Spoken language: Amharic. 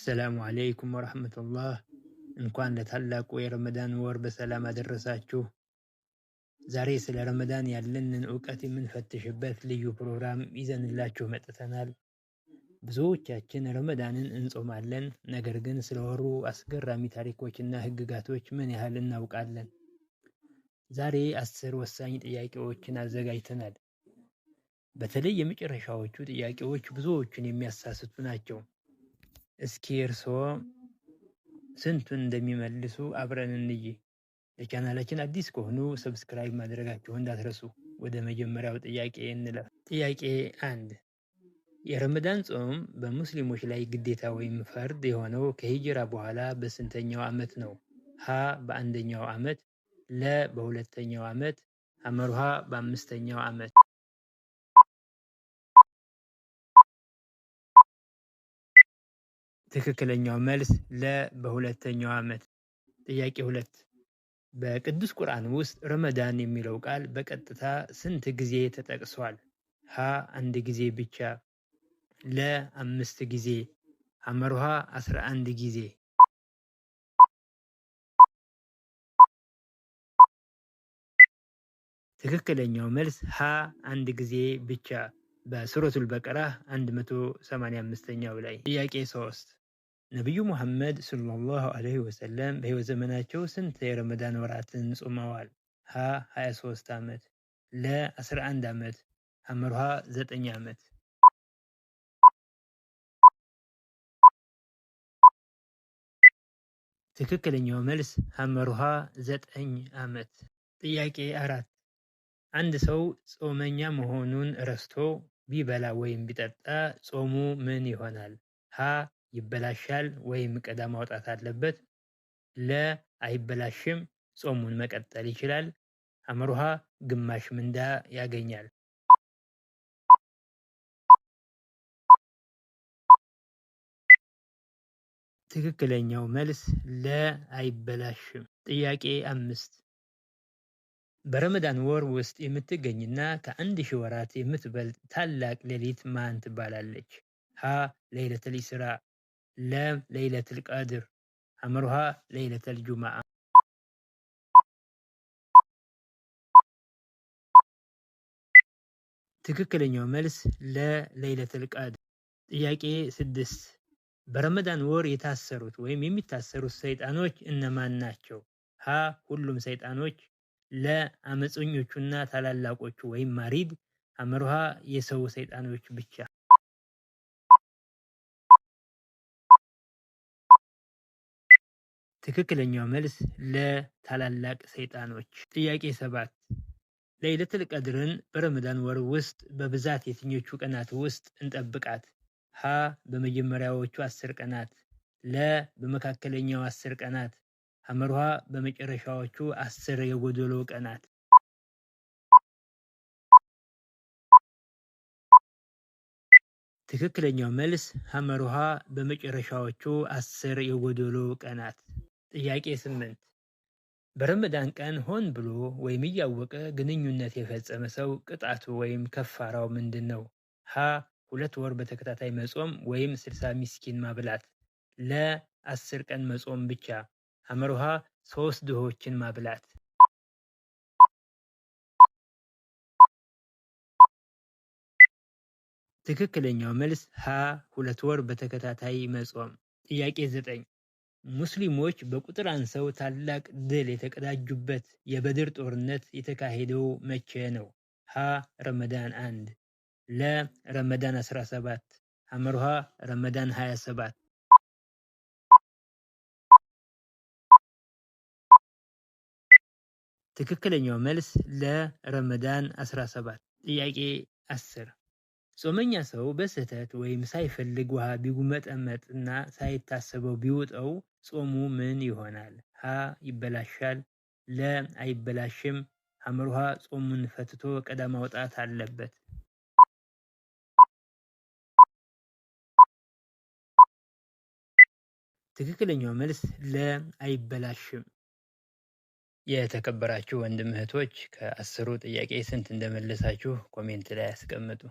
አሰላሙ አለይኩም ወረህመቱላህ። እንኳን ለታላቁ የረመዳን ወር በሰላም አደረሳችሁ። ዛሬ ስለ ረመዳን ያለንን እውቀት የምንፈትሽበት ልዩ ፕሮግራም ይዘንላችሁ መጥተናል። ብዙዎቻችን ረመዳንን እንጾማለን፣ ነገር ግን ስለ ወሩ አስገራሚ ታሪኮችና ህግጋቶች ምን ያህል እናውቃለን? ዛሬ 10 ወሳኝ ጥያቄዎችን አዘጋጅተናል። በተለይ የመጨረሻዎቹ ጥያቄዎች ብዙዎችን የሚያሳስቱ ናቸው። እስኪ እርስዎ ስንቱን እንደሚመልሱ አብረን እንይ። ለቻናላችን አዲስ ከሆኑ ሰብስክራይብ ማድረጋችሁን እንዳትረሱ። ወደ መጀመሪያው ጥያቄ እንለፍ። ጥያቄ 1 የረመዳን ጾም በሙስሊሞች ላይ ግዴታ ወይም ፈርድ የሆነው ከሂጅራ በኋላ በስንተኛው ዓመት ነው? ሀ በአንደኛው ዓመት፣ ለ በሁለተኛው ዓመት፣ ሐመሩሃ በአምስተኛው ዓመት። ትክክለኛው መልስ ለ በሁለተኛው ዓመት። ጥያቄ 2 በቅዱስ ቁርአን ውስጥ ረመዳን የሚለው ቃል በቀጥታ ስንት ጊዜ ተጠቅሷል? ሀ 1 ጊዜ ብቻ፣ ለ 5 ጊዜ፣ ሐመሩሃ 11 ጊዜ። ትክክለኛው መልስ ሀ 1 ጊዜ ብቻ በሱረቱል በቀራ 185ኛው ላይ። ጥያቄ 3 ነቢዩ ሙሐመድ ሰለላሁ ዐለይሂ ወሰለም በሕይወት ዘመናቸው ስንት የረመዳን ወራትን ጾመዋል? ሀ 23 ዓመት፣ ለ 11 ዓመት፣ ሐመሩሃ 9 ዓመት። ትክክለኛው መልስ ሐመሩሃ 9 ዓመት። ጥያቄ 4 አንድ ሰው ጾመኛ መሆኑን ረስቶ ቢበላ ወይም ቢጠጣ ጾሙ ምን ይሆናል? ሀ ይበላሻል ወይም ቀዳ ማውጣት አለበት፣ ለ አይበላሽም ጾሙን መቀጠል ይችላል፣ ሐመሩሃ ግማሽ ምንዳ ያገኛል። ትክክለኛው መልስ ለ አይበላሽም። ጥያቄ 5 በረመዳን ወር ውስጥ የምትገኝና ከ1000 ወራት የምትበልጥ ታላቅ ሌሊት ማን ትባላለች? ሀ ለይለተል ኢስራ፣ ለ ለይለተል ቀድር፣ ሐመሩሃ ለይለተል ጁምዓ። ትክክለኛው መልስ ለ ለይለተል ቀድር። ጥያቄ 6 በረመዳን ወር የታሰሩት ወይም የሚታሰሩት ሰይጣኖች እነማን ናቸው? ሀ ሁሉም ሰይጣኖች፣ ለ አመፀኞቹና ታላላቆቹ ወይም ማሪድ፣ ሐመሩሃ የሰው ሰይጣኖች ብቻ። ትክክለኛው መልስ ለ ታላላቅ ሰይጣኖች። ጥያቄ 7 ለይለቱል ቀድርን በረመዳን ወር ውስጥ በብዛት የትኞቹ ቀናት ውስጥ እንጠብቃት? ሀ በመጀመሪያዎቹ 10 ቀናት፣ ለ በመካከለኛው 10 ቀናት፣ ሐመሩሃ በመጨረሻዎቹ 10 የጎደሎ ቀናት። ትክክለኛው መልስ ሐመሩሃ በመጨረሻዎቹ 10 የጎደሎ ቀናት። ጥያቄ 8 በረመዳን ቀን ሆን ብሎ ወይም እያወቀ ግንኙነት የፈጸመ ሰው ቅጣቱ ወይም ከፋራው ምንድን ነው? ሀ 2 ወር በተከታታይ መጾም ወይም 60 ሚስኪን ማብላት፣ ለ 10 ቀን መጾም ብቻ፣ ሐመሩሃ 3 ድሆችን ማብላት። ትክክለኛው መልስ ሀ 2 ወር በተከታታይ መጾም። ጥያቄ 9 ሙስሊሞች በቁጥር አንሰው ታላቅ ድል የተቀዳጁበት የበድር ጦርነት የተካሄደው መቼ ነው? ሀ ረመዳን 1፣ ለ ረመዳን 17፣ ሐመሩሃ ረመዳን 27። ትክክለኛው መልስ ለ ረመዳን 17። ጥያቄ 10 ጾመኛ ሰው በስህተት ወይም ሳይፈልግ ውሃ ቢጉመጠመጥና ሳይታሰበው ቢውጠው ጾሙ ምን ይሆናል? ሀ ይበላሻል፣ ለ አይበላሽም፣ ሐመሩሃ ጾሙን ፈትቶ ቀዳ ማውጣት አለበት። ትክክለኛው መልስ ለ አይበላሽም። የተከበራችሁ ወንድም እህቶች ከ10ሩ ጥያቄ ስንት እንደመለሳችሁ ኮሜንት ላይ አስቀምጡ።